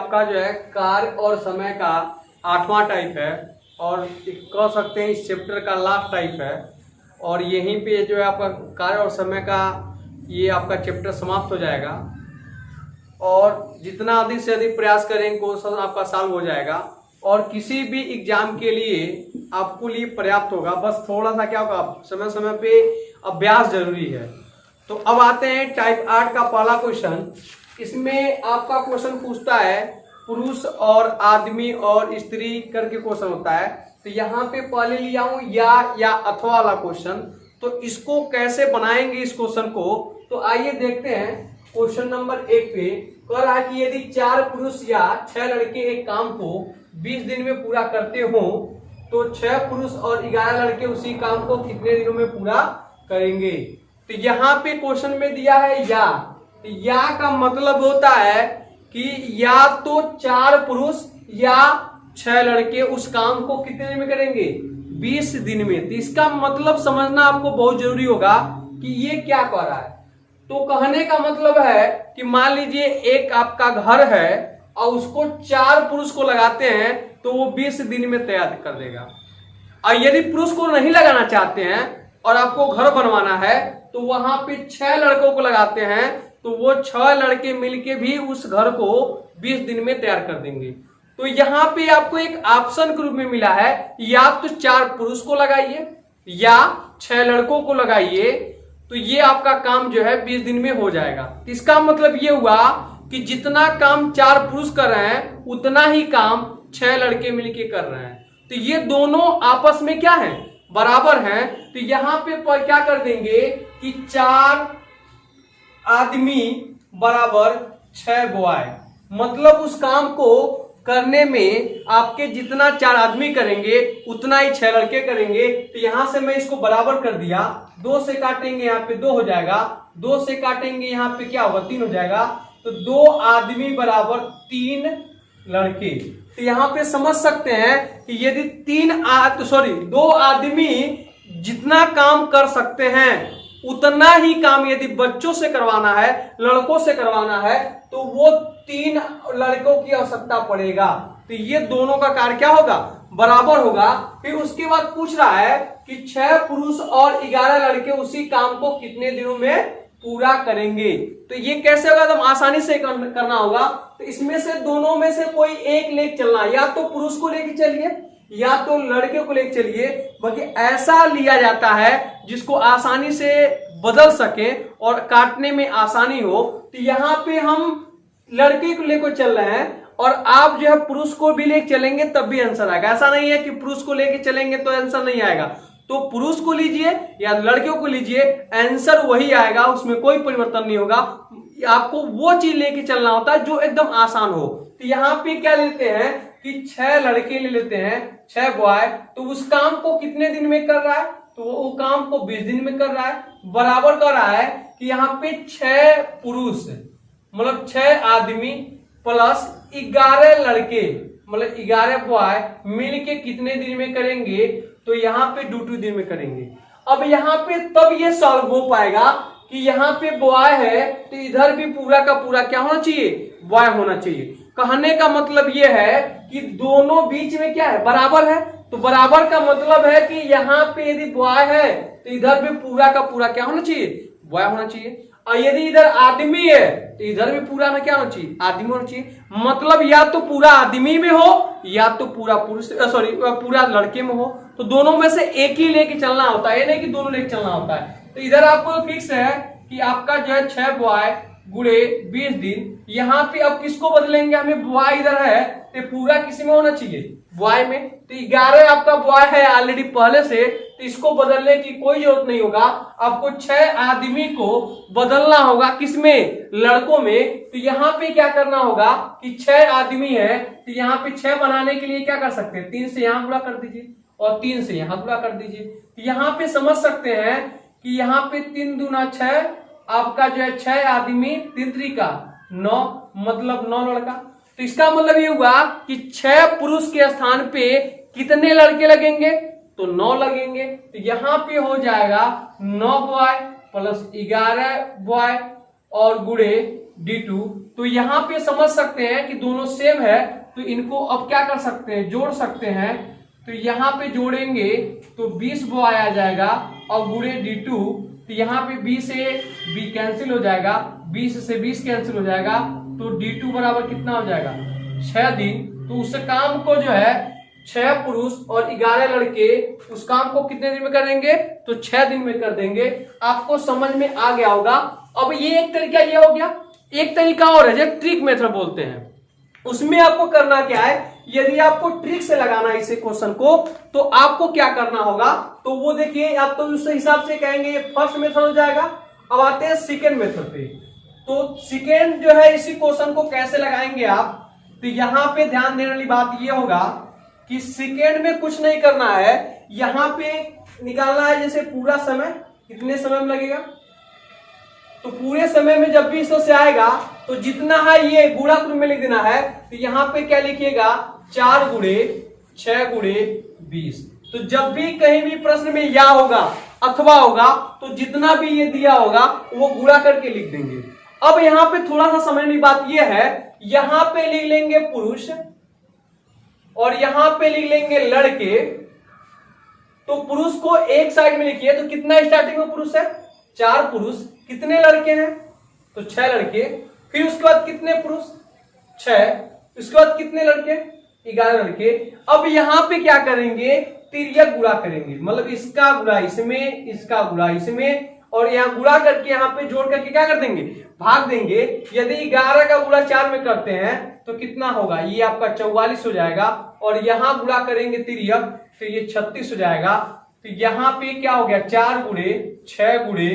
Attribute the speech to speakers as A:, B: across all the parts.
A: आपका जो है कार्य और समय का 8वां टाइप है और कह सकते हैं इस चैप्टर का लास्ट टाइप है। और यहीं पे जो है आपका कार्य और समय का ये आपका चैप्टर समाप्त हो जाएगा। और जितना अधिक से अधिक प्रयास करेंगे क्वेश्चन आपका सॉल्व हो जाएगा और किसी भी एग्जाम के लिए आपको लिए पर्याप्त होगा। बस थोड़ा सा क्या होगा, समय समय पे अभ्यास जरूरी है। तो अब आते हैं टाइप 8 का पहला क्वेश्चन। इसमें आपका क्वेश्चन पूछता है पुरुष और आदमी और स्त्री करके क्वेश्चन होता है। तो यहाँ पे पहले लिया हूं या अथवा वाला क्वेश्चन। तो इसको कैसे बनाएंगे इस क्वेश्चन को, तो आइए देखते हैं। क्वेश्चन नंबर 1 पे कह रहा है कि यदि 4 पुरुष या 6 लड़के एक काम को 20 दिन में पूरा करते हो तो 6 पुरुष और 11 लड़के उसी काम को कितने दिनों में पूरा करेंगे। तो यहाँ पे क्वेश्चन में दिया है या का मतलब होता है कि या तो 4 पुरुष या 6 लड़के उस काम को कितने दिन में करेंगे, 20 दिन में। तो इसका मतलब समझना आपको बहुत जरूरी होगा कि ये क्या कह रहा है। तो कहने का मतलब है कि मान लीजिए एक आपका घर है और उसको 4 पुरुष को लगाते हैं तो वो 20 दिन में तैयार कर देगा। और यदि पुरुष को नहीं लगाना चाहते हैं और आपको घर बनवाना है तो वहां पे 6 लड़कों को लगाते हैं तो वो 6 लड़के मिलके भी उस घर को 20 दिन में तैयार कर देंगे। तो यहाँ पे आपको एक ऑप्शन के रूप में मिला है, या तो 4 पुरुष को लगाइए या 6 लड़कों को लगाइए, तो ये आपका काम जो है 20 दिन में हो जाएगा। इसका मतलब ये हुआ कि जितना काम 4 पुरुष कर रहे हैं उतना ही काम 6 लड़के मिलके कर रहे हैं। तो ये दोनों आपस में क्या है, बराबर हैं। तो यहाँ पे पर क्या कर देंगे कि 4 आदमी बराबर 6 बॉय। मतलब उस काम को करने में आपके जितना 4 आदमी करेंगे उतना ही 6 लड़के करेंगे। तो यहां से मैं इसको बराबर कर दिया, 2 से काटेंगे यहाँ पे 2 हो जाएगा, 2 से काटेंगे यहाँ पे क्या होगा, 3 हो जाएगा। तो 2 आदमी बराबर 3 लड़के। तो यहाँ पे समझ सकते हैं कि यदि 2 आदमी जितना काम कर सकते हैं उतना ही काम यदि बच्चों से करवाना है, लड़कों से करवाना है, तो वो 3 लड़कों की आवश्यकता पड़ेगा। तो ये दोनों का कार्य क्या होगा, बराबर होगा। फिर उसके बाद पूछ रहा है कि 6 पुरुष और 11 लड़के उसी काम को कितने दिनों में पूरा करेंगे। तो ये कैसे होगा, एकदम आसानी से करना होगा। तो इसमें से दोनों में से कोई एक लेके चलना, या तो पुरुष को लेके चलिए या तो लड़के को लेके चलिए। बाकी ऐसा लिया जाता है जिसको आसानी से बदल सके और काटने में आसानी हो। तो यहाँ पे हम लड़के को लेकर चल रहे हैं और आप जो है पुरुष को भी लेके चलेंगे तब भी आंसर आएगा। ऐसा नहीं है कि पुरुष को लेके चलेंगे तो आंसर नहीं आएगा। तो पुरुष को लीजिए या लड़कियों को लीजिए, आंसर वही आएगा, उसमें कोई परिवर्तन नहीं होगा। आपको वो चीज लेके चलना होता है जो एकदम आसान हो। तो यहाँ पे क्या लेते हैं कि 6 लड़के ले लेते हैं, 6 बॉय। तो उस काम को कितने दिन में कर रहा है, तो वो काम को 20 दिन में कर रहा है। बराबर कर रहा है कि यहाँ पे 6 पुरुष मतलब 6 आदमी प्लस 11 लड़के मतलब 11 बॉय मिल के कितने दिन में करेंगे, तो यहाँ पे 2 दिन में करेंगे। अब यहाँ पे तब ये सॉल्व हो पाएगा कि यहाँ पे बॉय है तो इधर भी पूरा का पूरा क्या होना चाहिए, बॉय होना चाहिए। कहने का मतलब ये है कि दोनों बीच में क्या है, बराबर है। तो बराबर का मतलब है कि यहाँ पे यदि बॉय है तो इधर भी पूरा का पूरा क्या होना चाहिए, बॉय होना चाहिए। और यदि इधर आदमी है तो इधर भी पूरा में क्या होना चाहिए, आदमी होना चाहिए। मतलब या तो पूरा आदमी में हो या तो पूरा पूरा लड़के में हो। तो दोनों में से एक ही लेके चलना होता है, ये नहीं कि दोनों लेके चलना होता है। तो इधर आपको फिक्स है कि आपका जो है 6 बॉय गुणे 20 दिन। यहाँ पे अब किसको बदलेंगे, हमें बॉय इधर है तो पूरा किसी में होना चाहिए, बॉय में। तो 11 आपका बॉय है ऑलरेडी पहले से, तो इसको बदलने की कोई जरूरत नहीं होगा। आपको 6 आदमी को बदलना होगा किसमें, लड़कों में। तो यहाँ पे क्या करना होगा कि 6 आदमी है तो यहाँ पे 6 बनाने के लिए क्या कर सकते हैं, 3 से यहाँ गुणा कर दीजिए और 3 से यहाँ गुणा कर दीजिए। तो यहाँ पे समझ सकते हैं कि यहाँ पे 3 दूना 6, आपका जो है 6 आदमी 3 त्रिका 9 मतलब 9 लड़का। तो इसका मतलब ये हुआ कि 6 पुरुष के स्थान पे कितने लड़के लगेंगे, तो 9 लगेंगे। तो यहाँ पे हो जाएगा 9 बॉय प्लस 11 बॉय और गुणे D2 तो यहाँ पे समझ सकते हैं कि दोनों सेम है, तो इनको अब क्या कर सकते हैं, जोड़ सकते हैं। तो यहाँ पे जोड़ेंगे तो 20 वो आया जाएगा और गुणे D2, तो यहाँ पे 20 से B कैंसिल हो जाएगा, 20 से 20 कैंसिल हो जाएगा, तो D2 बराबर कितना हो जाएगा 6 दिन। तो उस काम को जो है 6 पुरुष और 11 लड़के उस काम को कितने दिन में कर देंगे, तो 6 दिन में कर देंगे। आपको समझ में आ गया होगा। अब ये एक तरीका ये हो गया, एक तरीका और है जो ट्रिक मेथड बोलते हैं। उसमें आपको करना क्या है, यदि आपको ट्रिक से लगाना है इस क्वेश्चन को, तो आपको क्या करना होगा, तो वो देखिए आप तो उस हिसाब से कहेंगे ये फर्स्ट मेथड हो जाएगा। अब आते हैं सेकेंड मेथड पे। तो सेकेंड जो है इसी क्वेश्चन को कैसे लगाएंगे आप, तो यहां पे ध्यान देने वाली बात ये होगा कि सेकेंड में कुछ नहीं करना है, यहां पे निकालना है जैसे पूरा समय कितने समय में लगेगा। तो पूरे समय में जब भी इससे आएगा तो जितना है ये गुणा में लिख देना है। तो यहाँ पे क्या लिखिएगा 4 गुणे 6 गुणे 20। तो जब भी कहीं भी प्रश्न में या होगा अथवा होगा तो जितना भी ये दिया होगा वो गुणा करके लिख देंगे। अब यहाँ पे थोड़ा सा समझने की बात ये है, यहाँ पे लिख लेंगे पुरुष और यहाँ पे लिख लेंगे लड़के। तो पुरुष को एक साइड में लिखिए, तो कितना स्टार्टिंग में पुरुष है 4 पुरुष, कितने लड़के हैं तो 6 लड़के, फिर उसके बाद कितने पुरुष 6, उसके बाद कितने लड़के 11 लड़के। अब यहां पे क्या करेंगे तिर्यक गुणा करेंगे, मतलब इसका गुणा इसमें इसका गुणा इसमें, और यहाँ गुणा करके यहाँ पे जोड़ करके क्या कर देंगे भाग देंगे। यदि 11 का गुणा 4 में करते हैं तो कितना होगा, ये आपका 44 हो जाएगा, और यहाँ गुणा करेंगे तिर्यक तो ये 36 हो जाएगा। तो यहाँ पे क्या हो गया 4 गुणे 6 गुणे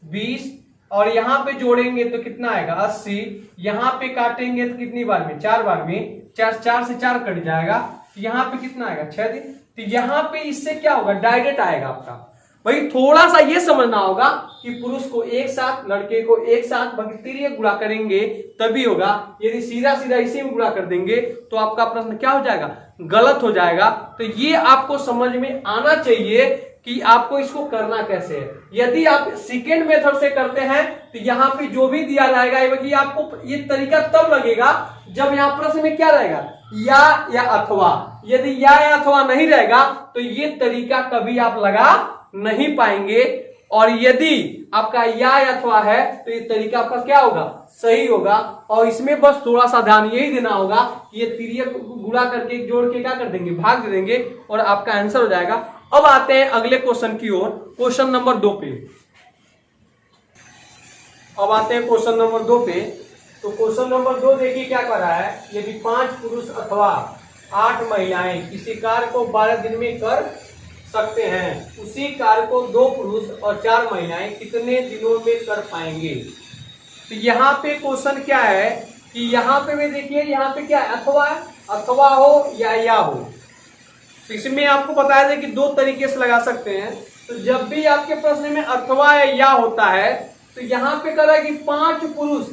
A: 20, और यहाँ पे जोड़ेंगे तो कितना आएगा 80। यहाँ पे काटेंगे तो कितनी बार में 4 बार में, 4 से 4 कट जाएगा, तो यहाँ पे कितना आएगा 6 दिन। तो यहाँ पे इससे क्या होगा डायरेक्ट आएगा आपका। भाई थोड़ा सा ये समझना होगा कि पुरुष को एक साथ लड़के को एक साथ तिर्यक गुणा करेंगे तभी होगा, यदि सीधा सीधा इसी में गुणा कर देंगे तो आपका प्रश्न क्या हो जाएगा गलत हो जाएगा। तो ये आपको समझ में आना चाहिए कि आपको इसको करना कैसे है। यदि आप सेकेंड मेथड से करते हैं तो यहाँ पे जो भी दिया जाएगा ये आपको ये तरीका तब लगेगा जब यहाँ प्रश्न में क्या रहेगा या अथवा। यदि या अथवा नहीं रहेगा तो ये तरीका कभी आप लगा नहीं पाएंगे, और यदि आपका या अथवा है तो ये तरीका आपका क्या होगा सही होगा। और इसमें बस थोड़ा सा ध्यान यही देना होगा कि ये तिर्यक गुणा करके जोड़ के क्या कर देंगे भाग दे देंगे और आपका आंसर हो जाएगा। अब आते हैं अगले क्वेश्चन की ओर, क्वेश्चन नंबर 2 पे। अब आते हैं क्वेश्चन नंबर 2 पे। तो क्वेश्चन नंबर 2 देखिए क्या कर रहा है, यदि 5 पुरुष अथवा 8 महिलाएं किसी कार्य को 12 दिन में कर सकते हैं, उसी कार्य को 2 पुरुष और 4 महिलाएं कितने दिनों में कर पाएंगे। तो यहाँ पे क्वेश्चन क्या है कि यहाँ पे भी देखिए यहाँ पे क्या है अथवा हो या हो। तो इसमें आपको बताया जाए कि 2 तरीके से लगा सकते हैं। तो जब भी आपके प्रश्न में अथवा या होता है तो यहाँ पे कह रहा है कि 5 पुरुष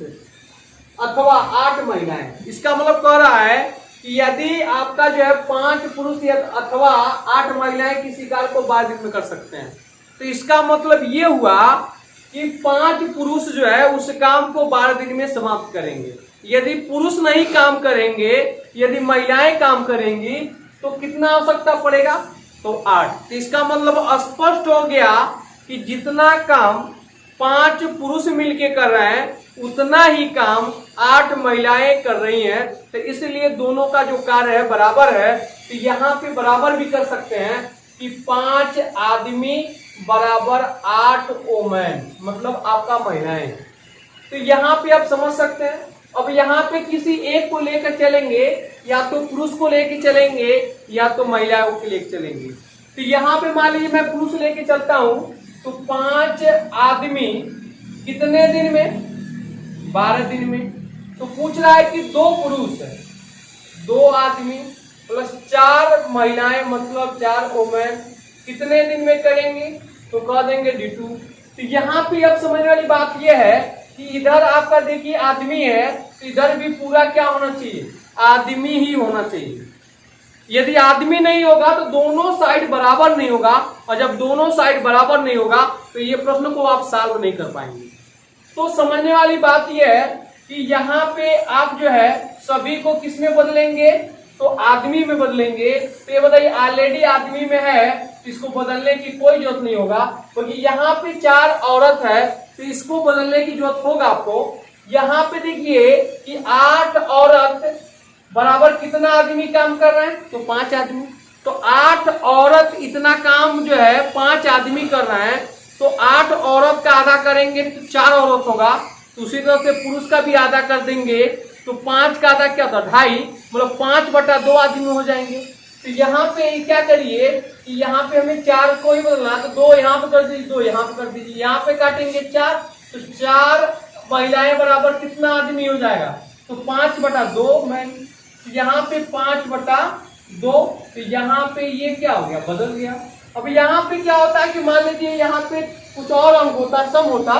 A: अथवा 8 महिलाएं। इसका मतलब कह रहा है कि यदि आपका जो है 5 पुरुष अथवा 8 महिलाएं किसी कार्य को 12 दिन में कर सकते हैं, तो इसका मतलब ये हुआ कि 5 पुरुष जो है उस काम को 12 दिन में समाप्त करेंगे। यदि पुरुष नहीं काम करेंगे, यदि महिलाएं काम करेंगी तो कितना आवश्यकता पड़ेगा, तो 8। तो इसका मतलब स्पष्ट हो गया कि जितना काम 5 पुरुष मिलके कर रहे हैं उतना ही काम 8 महिलाएं कर रही हैं। तो इसलिए दोनों का जो कार्य है बराबर है। तो यहाँ पे बराबर भी कर सकते हैं कि 5 आदमी बराबर 8 वोमेन, मतलब आपका महिलाएं। तो यहाँ पे आप समझ सकते हैं। अब यहाँ पे किसी एक को लेकर चलेंगे, या तो पुरुष को लेकर चलेंगे या तो महिलाओं को लेकर चलेंगे। तो यहाँ पे मान लीजिए मैं पुरुष लेके चलता हूं, तो 5 आदमी कितने दिन में 12 दिन में। तो पूछ रहा है कि 2 पुरुष 2 आदमी प्लस 4 महिलाएं मतलब 4 वोमेन कितने दिन में करेंगे, तो कह देंगे D2। तो यहाँ पे अब समझने वाली बात यह है कि इधर आपका देखिए आदमी है तो इधर भी पूरा क्या होना चाहिए आदमी ही होना चाहिए। यदि आदमी नहीं होगा तो दोनों साइड बराबर नहीं होगा, और जब दोनों साइड बराबर नहीं होगा तो ये प्रश्न को आप सॉल्व नहीं कर पाएंगे। तो समझने वाली बात यह है कि यहाँ पे आप जो है सभी को किस में बदलेंगे, तो आदमी में बदलेंगे। तो ये बताइए ऑलरेडी आदमी में है तो इसको बदलने की कोई जरूरत नहीं होगा, क्योंकि यहाँ पे 4 औरत है तो इसको बदलने की जरूरत होगा आपको। यहाँ पे देखिए कि 8 औरत बराबर कितना आदमी काम कर रहे हैं, तो 5 आदमी। तो 8 औरत इतना काम जो है 5 आदमी कर रहे हैं, तो 8 औरत का आधा करेंगे तो 4 औरत होगा। तो उसी तरह से पुरुष का भी आधा कर देंगे तो 5 का आधा क्या होता है 2.5, मतलब 5/2 आदमी हो जाएंगे। तो यहाँ पे क्या करिए कि यहाँ पे हमें 4 को ही बदलना, तो 2 यहाँ पे कर दीजिए, 2 यहाँ पे कर दीजिए, यहाँ पे काटेंगे 4, तो 4 महिलाएं बराबर कितना आदमी हो जाएगा, तो 5/2 में। यहाँ पे 5/2, तो यहाँ पे ये क्या हो गया, बदल गया। अब यहाँ पे क्या होता है कि मान लीजिए यहाँ पे कुछ और अंक होता, सम होता,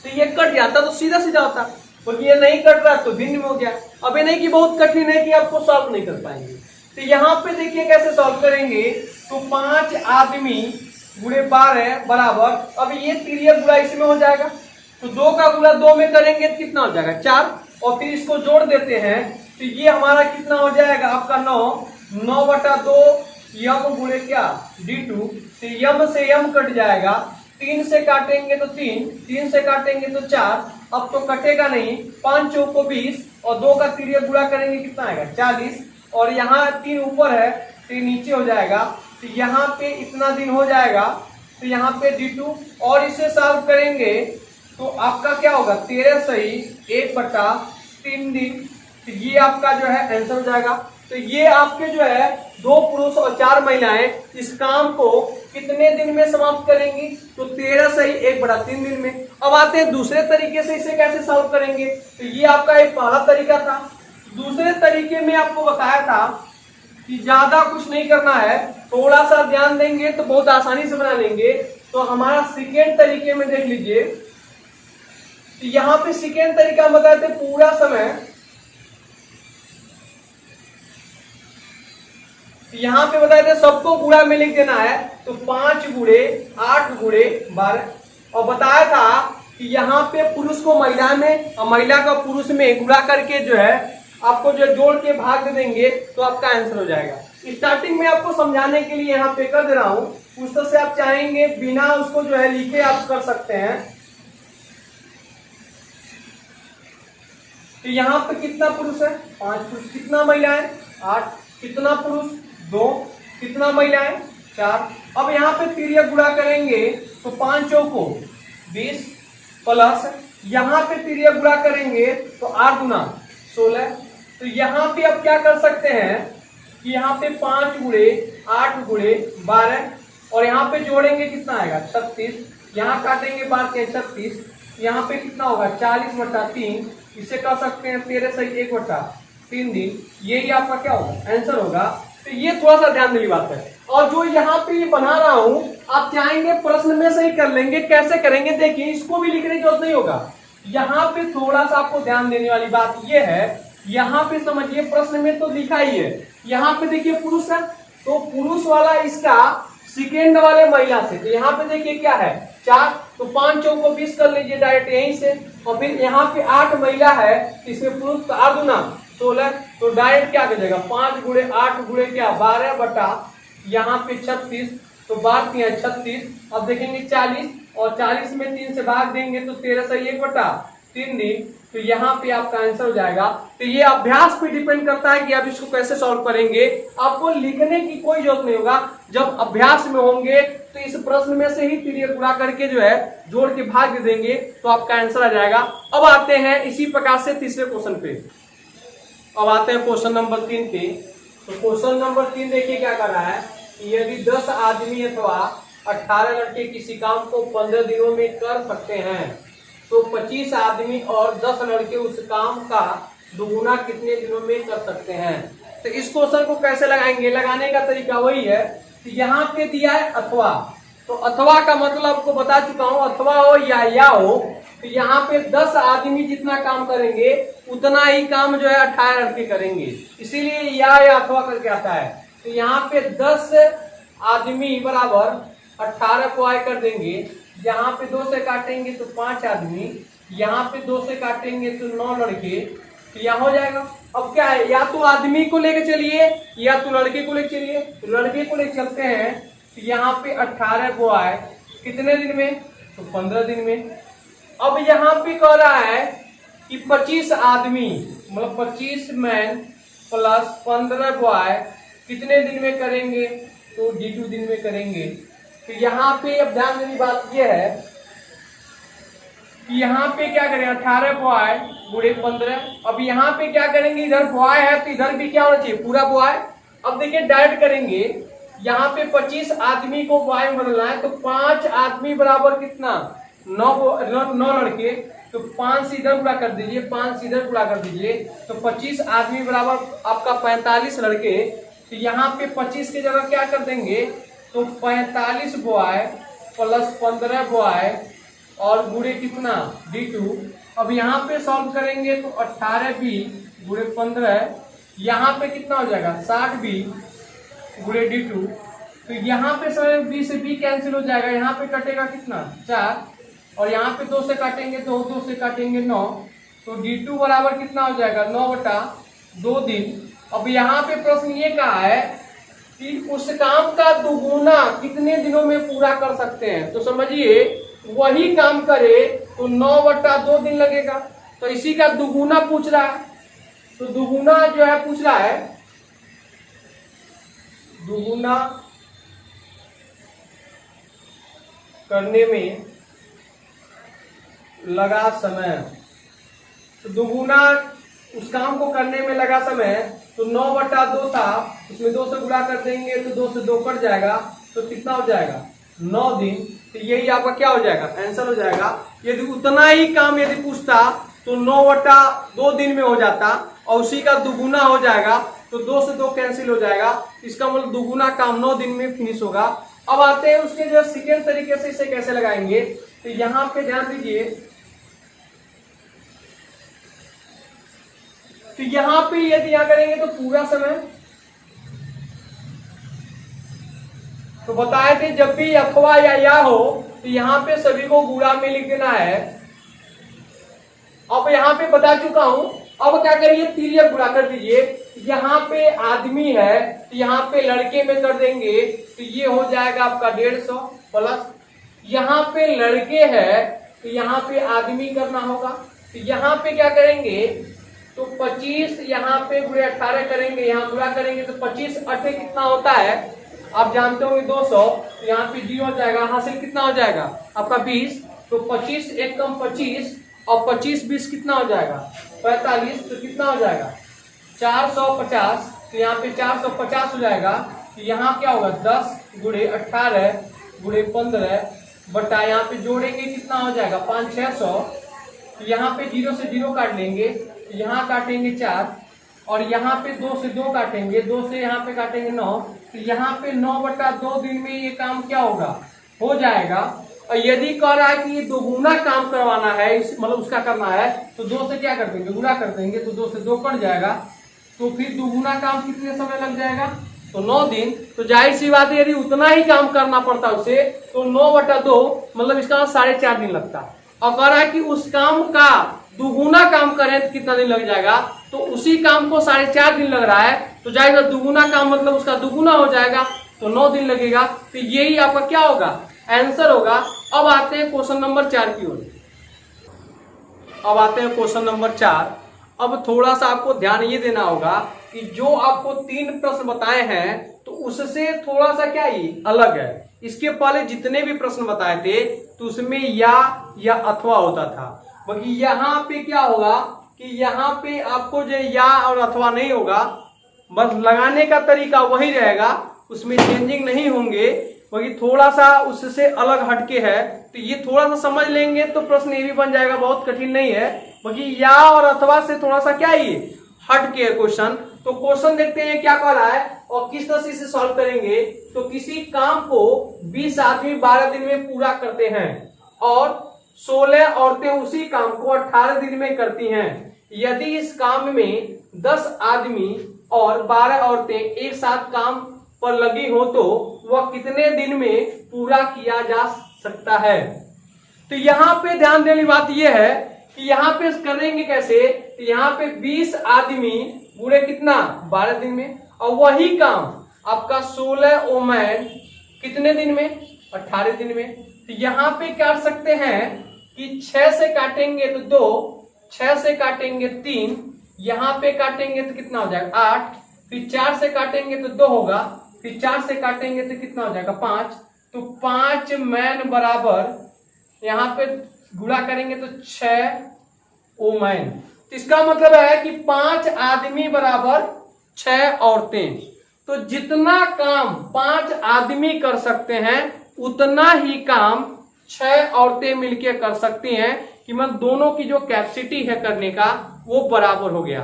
A: तो ये कट जाता तो सीधा सीधा होता, क्योंकि ये नहीं कट रहा तो भिन्न हो गया। अब ये नहीं कि बहुत कठिन है कि आपको सॉल्व नहीं कर पाएंगे। तो यहाँ पे देखिए कैसे सॉल्व करेंगे, तो 5 आदमी गुणे 12 बराबर, अब ये तिर्यक गुणा इसमें हो जाएगा, तो 2 का गुणा 2 में करेंगे तो कितना हो जाएगा 4, और फिर इसको जोड़ देते हैं तो ये हमारा कितना हो जाएगा आपका 9/2 यम गुणे क्या d2, तो यम से यम कट जाएगा, 3 से काटेंगे तो 3, 3 से काटेंगे तो 4, अब तो कटेगा नहीं, 5 चौको 20 और 2 का तिर्यक गुणा करेंगे कितना आएगा 40, और यहाँ 3 ऊपर है तो नीचे हो जाएगा, तो यहाँ पे इतना दिन हो जाएगा, तो यहाँ पे d2, और इसे सॉल्व करेंगे तो आपका क्या होगा 13 सही 1/3 दिन, तो ये आपका जो है आंसर हो जाएगा। तो ये आपके जो है 2 पुरुष और 4 महिलाएं इस काम को कितने दिन में समाप्त करेंगी, तो 13 सही 1/3 दिन में। अब आते हैं दूसरे तरीके से इसे कैसे सॉल्व करेंगे, तो ये आपका एक पहला तरीका था। दूसरे तरीके में आपको बताया था कि ज्यादा कुछ नहीं करना है, थोड़ा सा ध्यान देंगे तो बहुत आसानी से बना लेंगे। तो हमारा सेकेंड तरीके में देख लीजिए, तो यहाँ पे सेकेंड तरीका बताए थे पूरा समय, यहाँ पे बताए थे सबको गुणा में लिख देना है, तो 5 गुणे 8 गुणे 12, और बताया था कि यहाँ पे पुरुष को महिला में और महिला को पुरुष में गुणा करके जो है आपको जो जोड़ के भाग दे देंगे तो आपका आंसर हो जाएगा। स्टार्टिंग में आपको समझाने के लिए यहाँ पे कर दे रहा हूँ, उस तरह से आप चाहेंगे बिना उसको जो है लिखे आप कर सकते हैं। तो यहाँ पे कितना पुरुष है 5 पुरुष, कितना महिलाएं 8, कितना पुरुष 2, कितना महिलाएं 4। अब यहाँ पे तिर्यक गुणा करेंगे तो 5 चौको 20 प्लस यहाँ पे तिर्यक गुणा करेंगे तो 8 गुना 16। तो यहाँ पे अब क्या कर सकते हैं कि यहाँ पे 5 गुणे 8 गुणे 12, और यहाँ पे जोड़ेंगे कितना आएगा 36, यहाँ काटेंगे 12 के 36, यहाँ पे कितना होगा 40/3, इसे कह सकते हैं 13 सही 1/3 दिन, यही आपका क्या होगा आंसर होगा। तो ये थोड़ा सा ध्यान देने बात है। और जो यहाँ पे ये बना रहा हूं आप चाहेंगे प्रश्न में से ही कर लेंगे, कैसे करेंगे देखिए, इसको भी लिखने की जरूरत नहीं होगा। यहाँ पे थोड़ा सा आपको ध्यान देने वाली बात ये है, यहाँ पे समझिए प्रश्न में तो लिखा ही है, यहाँ पे देखिए पुरुष है तो पुरुष वाला इसका सेकेंड वाले महिला से, तो यहाँ पे देखिए क्या है 4, तो 5 चौको 20 कर लीजिए डायरेक्ट यहीं से, और फिर यहाँ पे 8 महिला है इसमें पुरुष का 8 गुना 16, तो डायरेक्ट क्या कर जाएगा 5 गुणे 8 गुणे क्या 12 बटा यहाँ पे 36, तो 12 3 36, अब देखेंगे 40, और 40 में 3 से भाग देंगे तो 13 सही 1/3 दिन, तो यहाँ पे आपका आंसर हो जाएगा। तो ये अभ्यास पे डिपेंड करता है कि आप इसको कैसे सॉल्व करेंगे, आपको लिखने की कोई जरूरत नहीं होगा। जब अभ्यास में होंगे तो इस प्रश्न में से ही तिर्यक गुणा करके जो है जोड़ के भाग दे देंगे तो आपका आंसर आ जाएगा। अब आते हैं इसी प्रकार से तीसरे क्वेश्चन पे, अब आते हैं क्वेश्चन नंबर 3 पे। तो क्वेश्चन नंबर 3 देखिए क्या कर रहा है कि यदि 10 आदमी अथवा 18 लड़के किसी काम को 15 दिनों में कर सकते हैं तो 25 आदमी और 10 लड़के उस काम का दुगुना कितने दिनों में कर सकते हैं। तो इस क्वेश्चन को कैसे लगाएंगे, लगाने का तरीका वही है कि यहाँ पे दिया है अथवा, तो अथवा का मतलब आपको बता चुका हूँ, अथवा हो या हो, तो यहाँ पे 10 आदमी जितना काम करेंगे उतना ही काम जो है 18 लड़के करेंगे, इसीलिए या अथवा करके आता है। तो यहाँ पे 10 आदमी बराबर 18 को आय कर देंगे, यहाँ पे 2 से काटेंगे तो 5 आदमी यहाँ पे 2 से काटेंगे तो 9 लड़के, तो यहाँ हो जाएगा। अब क्या है, या तो आदमी को लेके चलिए या तो लड़के को लेके चलिए। तो लड़के को लेके चलते हैं, तो यहाँ पे 18 बॉय कितने दिन में, तो 15 दिन में। अब यहाँ पे कह रहा है कि 25 आदमी मतलब 25 मैन प्लस 15 बॉय कितने दिन में करेंगे, तो D2 दिन में करेंगे। तो यहाँ पे अब ध्यान देने की बात यह है कि यहाँ पे क्या करें, 18 बॉय गुणे 15। अब यहाँ पे क्या करेंगे, इधर बॉय है तो इधर भी क्या होना चाहिए, पूरा बॉय। अब देखिए डायरेक्ट करेंगे, यहाँ पे 25 आदमी को बॉय बनना है, तो 5 आदमी बराबर कितना, 9 लड़के। तो 5 से इधर पूरा कर दीजिए, 5 से इधर पूरा कर दीजिए, तो 25 आदमी बराबर आपका 45 लड़के। तो यहाँ पे 25 की जगह क्या कर देंगे, तो 45 बॉय प्लस 15 बॉय और गुणे कितना, D2। अब यहाँ पे सॉल्व करेंगे तो 18B गुणे 15, यहाँ पे कितना हो जाएगा 60B गुणे D2। तो यहाँ पे सर B से B कैंसिल हो जाएगा, यहाँ पे कटेगा कितना 4, और यहाँ पे 2 से काटेंगे तो 2 से काटेंगे 9, तो D2 बराबर कितना हो जाएगा 9/2 दिन। अब यहाँ पे प्रश्न ये कहा है कि उस काम का दुगुना कितने दिनों में पूरा कर सकते हैं। तो समझिए वही काम करे तो 9/2 दिन लगेगा, तो इसी का दुगुना पूछ रहा है। तो दुगुना जो है पूछ रहा है, दुगुना करने में लगा समय। तो दुगुना उस काम को करने में लगा समय, तो 9/2 था, उसमें 2 से गुणा कर देंगे तो 2 से 2 कट जाएगा, तो कितना हो जाएगा 9 दिन। तो यही आपका क्या हो जाएगा, आंसर हो जाएगा। यदि उतना ही काम यदि पूछता तो 9/2 दिन में हो जाता, और उसी का दुगुना हो जाएगा तो 2 से 2 कैंसिल हो जाएगा। इसका मतलब दुगुना काम 9 दिन में फिनिश होगा। अब आते हैं उसके जो सेकेंड तरीके से इसे कैसे लगाएंगे। तो यहाँ पे ध्यान दीजिए, तो यहाँ पे यदि यहाँ करेंगे तो पूरा समय, तो बताए थे जब भी अथवा या हो तो यहाँ पे सभी को गुणा में लिख देना है। अब यहाँ पे बता चुका हूं, अब क्या करिए तिर्यक गुणा कर दीजिए। यहाँ पे आदमी है तो यहाँ पे लड़के में कर देंगे, तो ये हो जाएगा आपका 150 प्लस यहाँ पे लड़के है तो यहाँ पे आदमी करना होगा। तो यहाँ पे क्या करेंगे, तो 25 यहाँ पे गुणे 18 करेंगे, यहाँ गुणा करेंगे तो 25 8 कितना होता है आप जानते होंगे 200। तो यहाँ पे 0 हो जाएगा, हासिल कितना हो जाएगा आपका 20। तो 25 एक कम 25 और 25 20 कितना हो जाएगा 45। तो कितना हो जाएगा 450। तो यहाँ पे 450 हो जाएगा। तो यहाँ क्या होगा 10 गुणे 18 गुणे 15 बटा यहाँ पे जोड़ेंगे कितना हो जाएगा 5 600। तो यहाँ पे 0 से 0 काट लेंगे, तो यहाँ काटेंगे 4 और यहाँ पे 2 से 2 काटेंगे, 2 से यहाँ पे काटेंगे 9। तो यहाँ पे 9/2 दिन में ये काम क्या होगा हो जाएगा। और यदि कह रहा है कि ये दोगुना काम करवाना है, मतलब उसका करना है, तो 2 से क्या कर देंगे गुणा कर देंगे, तो 2 से 2 कट जाएगा। तो फिर दोगुना काम कितने समय लग जाएगा, तो 9 दिन। तो जाहिर सी बात है यदि उतना ही काम करना पड़ता उसे तो 9/2 मतलब इसका 4.5 दिन लगता। और कह रहा है कि उस काम का दुगुना काम करें तो कितना दिन लग जाएगा, तो उसी काम को 4.5 दिन लग रहा है, तो जाएगा दुगुना काम मतलब उसका दुगुना हो जाएगा, तो 9 दिन लगेगा। तो यही आपका क्या होगा आंसर होगा। अब आते हैं क्वेश्चन नंबर 4 की ओर। अब आते हैं क्वेश्चन नंबर 4। अब थोड़ा सा आपको ध्यान ये देना होगा कि जो आपको 3 प्रश्न बताए हैं तो उससे थोड़ा सा क्या ये अलग है। इसके पहले जितने भी प्रश्न बताए थे तो उसमें या अथवा होता था, बाकी यहाँ पे क्या होगा कि यहाँ पे आपको जो या और अथवा नहीं होगा, बस लगाने का तरीका वही रहेगा, उसमें चेंजिंग नहीं होंगे, बाकी थोड़ा सा उससे अलग हटके है। तो ये थोड़ा सा समझ लेंगे तो प्रश्न ये भी बन जाएगा, बहुत कठिन नहीं है। बाकी या और अथवा से थोड़ा सा क्या ये हटके है क्वेश्चन। तो क्वेश्चन देखते हैं क्या कह रहा है और किस तरह से इसे सॉल्व करेंगे। तो किसी काम को 20 आदमी 12 दिन में पूरा करते हैं और 16 औरतें उसी काम को 18 दिन में करती हैं। यदि इस काम में 10 आदमी और 12 औरतें एक साथ काम पर लगी हो तो वह कितने दिन में पूरा किया जा सकता है। तो यहाँ पे ध्यान देने की बात यह है कि यहाँ पे करेंगे कैसे, तो यहाँ पे 20 आदमी पूरे कितना 12 दिन में, और वही काम आपका 16 वोमेन कितने दिन में 18 दिन में। तो यहाँ पे काट सकते हैं कि 6 से काटेंगे तो 2, 6 से काटेंगे 3, यहाँ पे काटेंगे तो कितना हो जाएगा 8, फिर 4 से काटेंगे तो 2 होगा, फिर 4 से काटेंगे तो कितना हो जाएगा 5। तो 5 मैन बराबर यहाँ पे गुणा करेंगे तो 6 वोमेन। तो इसका मतलब है कि 5 आदमी बराबर 6 औरतें। तो जितना काम 5 आदमी कर सकते हैं उतना ही काम 6 औरतें मिलकर कर सकती हैं, कि मतलब दोनों की जो कैपेसिटी है करने का वो बराबर हो गया।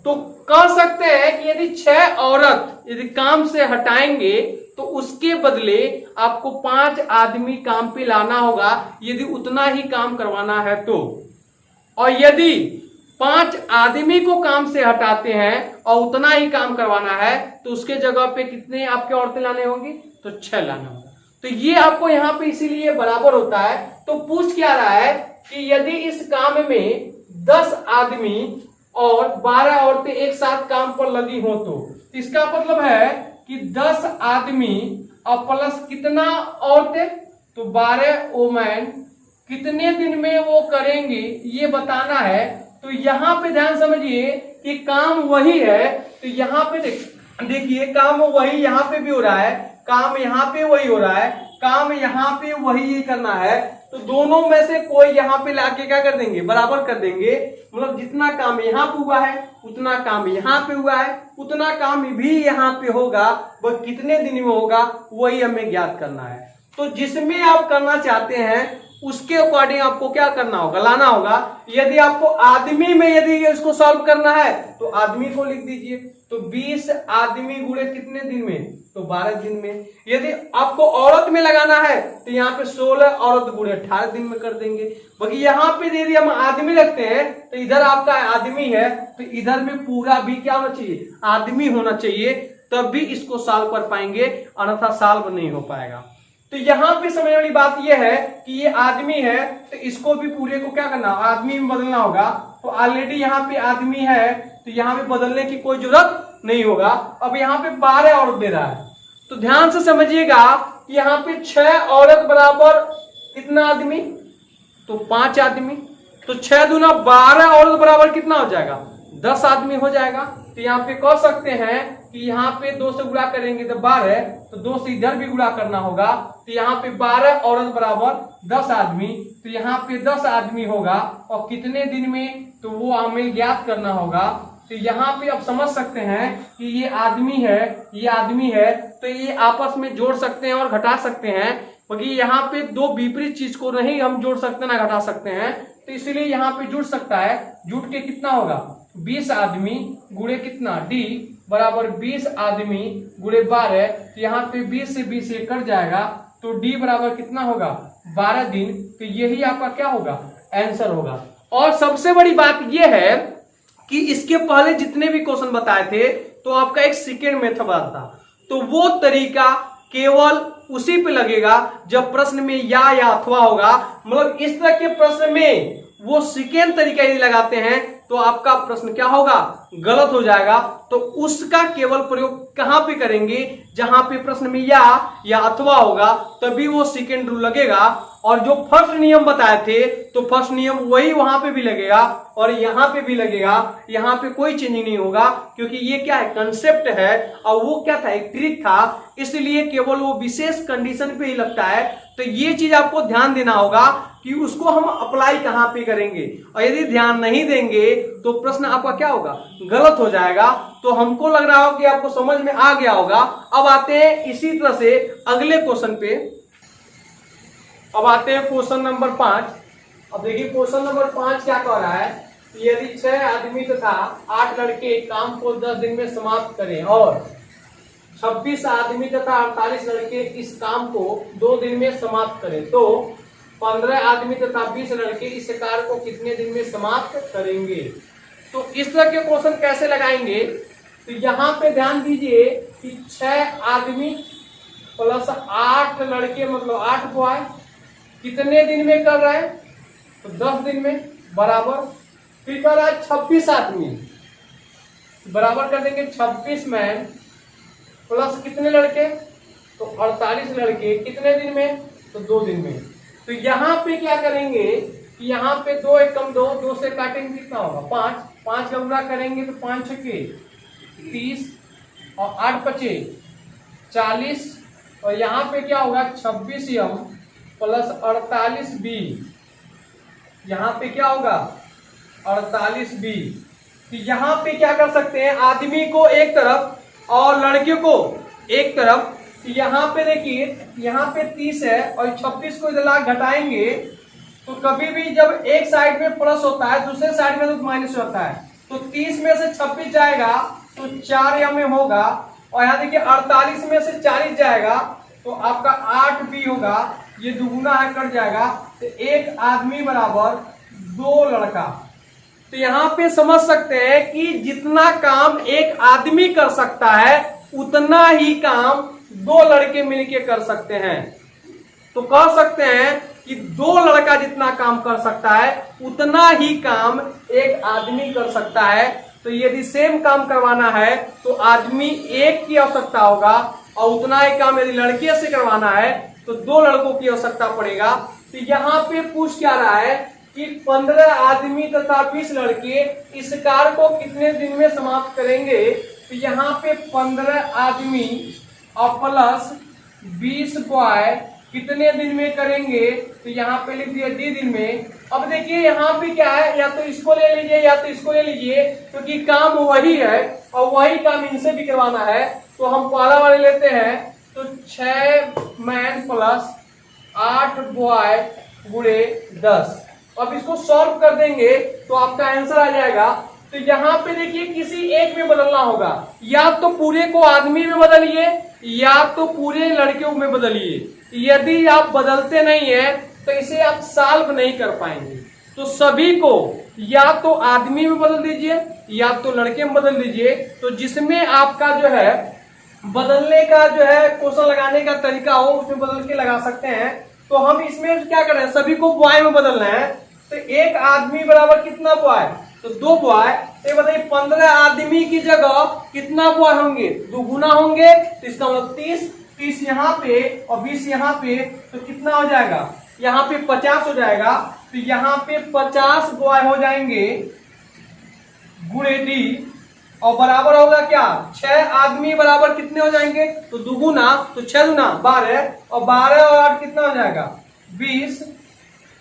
A: तो कह सकते हैं कि यदि 6 औरत यदि काम से हटाएंगे तो उसके बदले आपको 5 आदमी काम पे लाना होगा, यदि उतना ही काम करवाना है तो। और यदि 5 आदमी को काम से हटाते हैं और उतना ही काम करवाना है तो उसके जगह पे कितने आपके औरतें लाने होंगी, तो 6 लाना होगा। तो ये आपको यहाँ पे इसीलिए बराबर होता है। तो पूछ क्या रहा है कि यदि इस काम में 10 आदमी और 12 औरतें एक साथ काम पर लगी हो तो इसका मतलब है कि 10 आदमी और प्लस कितना औरतें, तो 12 वोमेन कितने दिन में वो करेंगे ये बताना है। तो यहाँ पे ध्यान समझिए कि काम वही है। तो यहाँ पे देखिए काम वही यहाँ पे भी हो रहा है, काम यहाँ पे वही हो रहा है, काम यहाँ पे वही करना है। तो दोनों में से कोई यहाँ पे लाके क्या कर देंगे, बराबर कर देंगे। मतलब जितना काम यहाँ पे हुआ है उतना काम यहाँ पे हुआ है, उतना काम भी यहाँ पे होगा, वह कितने दिन में होगा वही हमें ज्ञात करना है। तो जिसमें आप करना चाहते हैं उसके अकॉर्डिंग आपको क्या करना होगा, लाना होगा। यदि आपको आदमी में यदि इसको सॉल्व करना है तो आदमी को लिख दीजिए। तो 20 आदमी गुणे कितने दिन में, तो 12 दिन में। यदि आपको औरत में लगाना है तो यहाँ पे 16 औरत गुणे 18 दिन में कर देंगे। बाकी यहाँ पे यदि हम आदमी रखते हैं तो इधर आपका आदमी है तो इधर में पूरा भी क्या होना चाहिए, आदमी होना चाहिए, तब भी इसको सॉल्व कर पाएंगे, अन्यथा सॉल्व नहीं हो पाएगा। तो यहाँ पे समझने वाली बात यह है कि ये आदमी है तो इसको भी पूरे को क्या करना, आदमी में बदलना होगा। तो ऑलरेडी यहाँ पे आदमी है तो यहाँ पे बदलने की कोई जरूरत नहीं होगा। अब यहाँ पे 12 औरत दे रहा है तो ध्यान से समझिएगा कि यहाँ पे 6 औरत बराबर कितना आदमी, तो 5 आदमी। तो 6 दूना 12 औरत बराबर कितना हो जाएगा, 10 आदमी हो जाएगा। तो यहाँ पे कह सकते हैं कि यहाँ पे 2 से गुणा करेंगे तो 12, तो 2 से इधर भी गुणा करना होगा। तो यहाँ पे 12 औरत बराबर 10 आदमी। तो यहाँ पे 10 आदमी होगा और कितने दिन में, तो वो हमें ज्ञात करना होगा। तो यहाँ पे आप समझ सकते हैं कि ये आदमी है, ये आदमी है, तो ये आपस में जोड़ सकते हैं और घटा सकते हैं। क्योंकि यहाँ पे 2 विपरीत चीज को नहीं हम जोड़ सकते ना घटा सकते हैं, तो इसीलिए यहाँ पे जुड़ सकता है। जुड़ के कितना होगा, 20 आदमी गुणे कितना डी बराबर 20 आदमी गुणे 12। तो यहाँ पे 20 से 20 ये कट जाएगा तो डी बराबर कितना होगा 12 दिन। तो यही आपका क्या होगा, आंसर होगा। और सबसे बड़ी बात यह है कि इसके पहले जितने भी क्वेश्चन बताए थे तो आपका एक सेकेंड मेथड था, तो वो तरीका केवल उसी पे लगेगा जब प्रश्न में या अथवा होगा। मतलब इस तरह के प्रश्न में वो सेकेंड तरीका यदि लगाते हैं तो आपका प्रश्न क्या होगा, गलत हो जाएगा। तो उसका केवल प्रयोग कहां पे करेंगे, जहां पे प्रश्न में या अथवा होगा, तभी वो सेकेंड रूल लगेगा। और जो फर्स्ट नियम बताए थे तो फर्स्ट नियम वही वहां पे भी लगेगा और यहाँ पे भी लगेगा। यहाँ पे कोई चेंजिंग नहीं होगा क्योंकि ये क्या है, कंसेप्ट है और वो क्या था, एक ट्रिक था, इसलिए केवल वो विशेष कंडीशन पे ही लगता है। तो ये चीज आपको ध्यान देना होगा कि उसको हम अप्लाई कहां पे करेंगे, और यदि ध्यान नहीं देंगे तो प्रश्न आपका क्या होगा, गलत हो जाएगा। तो हमको लग रहा हो कि आपको समझ में आ गया होगा। अब आते हैं इसी तरह से अगले क्वेश्चन पे। अब आते हैं क्वेश्चन नंबर 5। अब देखिए क्वेश्चन नंबर 5 क्या कह रहा है, यदि 6 आदमी तथा 8 लड़के काम को 10 दिन में समाप्त करें और 26 आदमी तथा 48 लड़के इस काम को 2 दिन में समाप्त करें, तो 15 आदमी तथा 20 लड़के इस कार्य को कितने दिन में समाप्त करेंगे। तो इस तरह के क्वेश्चन कैसे लगाएंगे, तो यहाँ पे ध्यान दीजिए कि 6 आदमी प्लस 8 लड़के मतलब 8 बॉय कितने दिन में कर रहे हैं, तो 10 दिन में। बराबर, फिर कह रहा है 26 आदमी, बराबर कर देंगे 26 मैन प्लस कितने लड़के, तो 48 लड़के, कितने दिन में, तो 2 दिन में। तो यहाँ पे क्या करेंगे कि यहाँ पे 2 एकम 2, 2 से काटेंगे कितना होगा 5, 5 का गुणा करेंगे तो 5 छके 30 और 8 पचे 40, और यहाँ पे क्या होगा 26 m प्लस 48 b, यहाँ पे क्या होगा 48 b। तो यहाँ पे क्या कर सकते हैं, आदमी को एक तरफ और लड़के को एक तरफ। तो यहाँ पे देखिए, यहाँ पे 30 है और 26 को इधर घटाएंगे तो कभी भी जब एक साइड में प्लस होता है दूसरे साइड में तो माइनस होता है। तो 30 में से 26 जाएगा तो 4 में होगा, और यहाँ देखिए 48 में से 40 जाएगा तो आपका 8 भी होगा, ये दुगुना है कट जाएगा, तो एक आदमी बराबर 2 लड़का। तो यहाँ पे समझ सकते हैं कि जितना काम एक आदमी कर सकता है उतना ही काम 2 लड़के मिलके कर सकते हैं। तो कह सकते हैं कि 2 लड़का जितना काम कर सकता है उतना ही काम एक आदमी कर सकता है। तो यदि सेम काम करवाना है तो आदमी एक की आवश्यकता होगा, और उतना ही काम यदि लड़के से करवाना है तो 2 लड़कों की आवश्यकता पड़ेगा। तो यहाँ पे पूछ क्या रहा है कि 15 आदमी तथा 20 लड़के इस कार्य को कितने दिन में समाप्त करेंगे। तो यहाँ पे 15 आदमी और प्लस 20 बॉय कितने दिन में करेंगे, तो यहाँ पे लिख दिया डी दिन में। अब देखिए यहाँ पे क्या है, या तो इसको ले लीजिए या तो इसको ले लीजिए, क्योंकि काम वही है और वही काम इनसे भी करवाना है। तो हम पहला वाले लेते हैं, तो 6 मैन प्लस 8 बॉय गुणे 10। अब इसको सॉल्व कर देंगे तो आपका आंसर आ जाएगा। तो यहाँ पे देखिए किसी एक में बदलना होगा, या तो पूरे को आदमी में बदलिए या तो पूरे लड़कियों में बदलिए। यदि आप बदलते नहीं है तो इसे आप सॉल्व नहीं कर पाएंगे। तो सभी को या तो आदमी में बदल दीजिए या तो लड़के में बदल दीजिए। तो जिसमें आपका जो है बदलने का जो है क्वेश्चन लगाने का तरीका हो उसमें बदल के लगा सकते हैं। तो हम इसमें क्या कर रहे हैं, सभी को बॉय में बदलना है। तो एक आदमी बराबर कितना बॉय, तो 2 बॉय। तो बताइए 15 आदमी की जगह कितना बॉय होंगे, 2 गुना होंगे, तो इसका मतलब 30 यहाँ पे और 20 यहाँ पे, तो कितना हो जाएगा, यहाँ पे 50 हो जाएगा। तो यहाँ पे 50 बॉय हो जाएंगे गुणे डी, और बराबर होगा क्या 6 आदमी बराबर कितने हो जाएंगे, तो 2 गुना, तो 6 गुना 12, और 12 और 8 कितना हो जाएगा 20,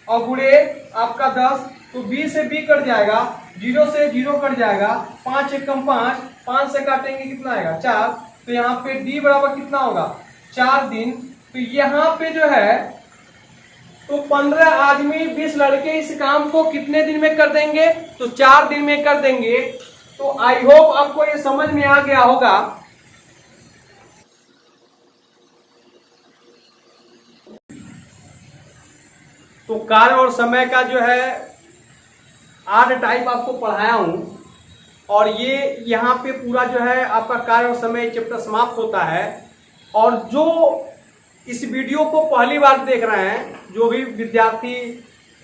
A: और गुणे आपका 10। तो 20 से b कट जाएगा, 0 से 0 कट जाएगा, 5 एकम 5, 5 से काटेंगे कितना आएगा 4। तो यहाँ पे d बराबर कितना होगा 4 दिन। तो यहाँ पे जो है तो 15 आदमी 20 लड़के इस काम को कितने दिन में कर देंगे, तो 4 दिन में कर देंगे। तो आई होप आपको ये समझ में आ गया होगा। तो कार्य और समय का जो है 8 टाइप आपको पढ़ाया हूं, और ये यहाँ पे पूरा जो है आपका कार्य और समय चैप्टर समाप्त होता है। और जो इस वीडियो को पहली बार देख रहे हैं, जो भी विद्यार्थी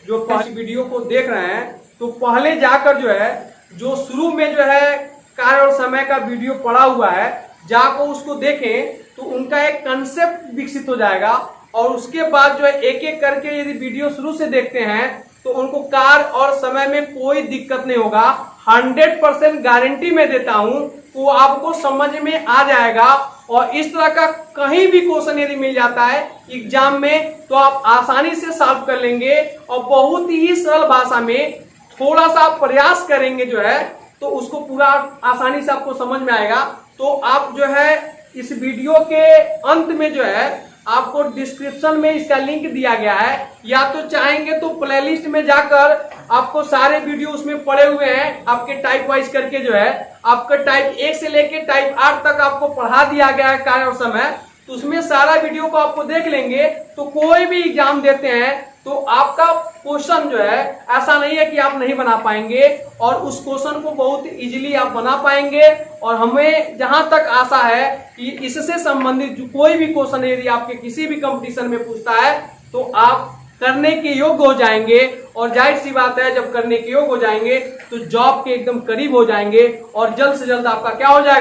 A: जो इस वीडियो को देख रहे हैं, तो पहले जाकर जो है जो शुरू में जो है कार्य और समय का वीडियो पड़ा हुआ है जाकर उसको देखें, तो उनका एक कंसेप्ट विकसित हो जाएगा। और उसके बाद जो है एक एक करके यदि वीडियो शुरू से देखते हैं तो उनको कार्य और समय में कोई दिक्कत नहीं होगा। 100% गारंटी मैं देता हूं, वो आपको समझ में आ जाएगा। और इस तरह का कहीं भी क्वेश्चन यदि मिल जाता है एग्जाम में तो आप आसानी से सॉल्व कर लेंगे, और बहुत ही सरल भाषा में थोड़ा सा प्रयास करेंगे जो है तो उसको पूरा आसानी से आपको समझ में आएगा। तो आप जो है इस वीडियो के अंत में जो है आपको डिस्क्रिप्शन में इसका लिंक दिया गया है, या तो चाहेंगे तो प्लेलिस्ट में जाकर आपको सारे वीडियो उसमें पड़े हुए हैं, आपके टाइप वाइज करके जो है आपका टाइप 1 से लेके टाइप 8 तक आपको पढ़ा दिया गया है कार्य और समय। तो उसमें सारा वीडियो को आपको देख लेंगे तो कोई भी एग्जाम देते हैं तो आपका क्वेश्चन जो है ऐसा नहीं है कि आप नहीं बना पाएंगे, और उस क्वेश्चन को बहुत इजीली आप बना पाएंगे। और हमें जहां तक आशा है कि इससे संबंधित कोई भी क्वेश्चन यदि आपके किसी भी कंपटीशन में पूछता है तो आप करने के योग्य हो जाएंगे, और जाहिर सी बात है जब करने के योग्य हो जाएंगे तो जॉब के एकदम करीब हो जाएंगे, और जल्द से जल्द आपका क्या हो जाएगा।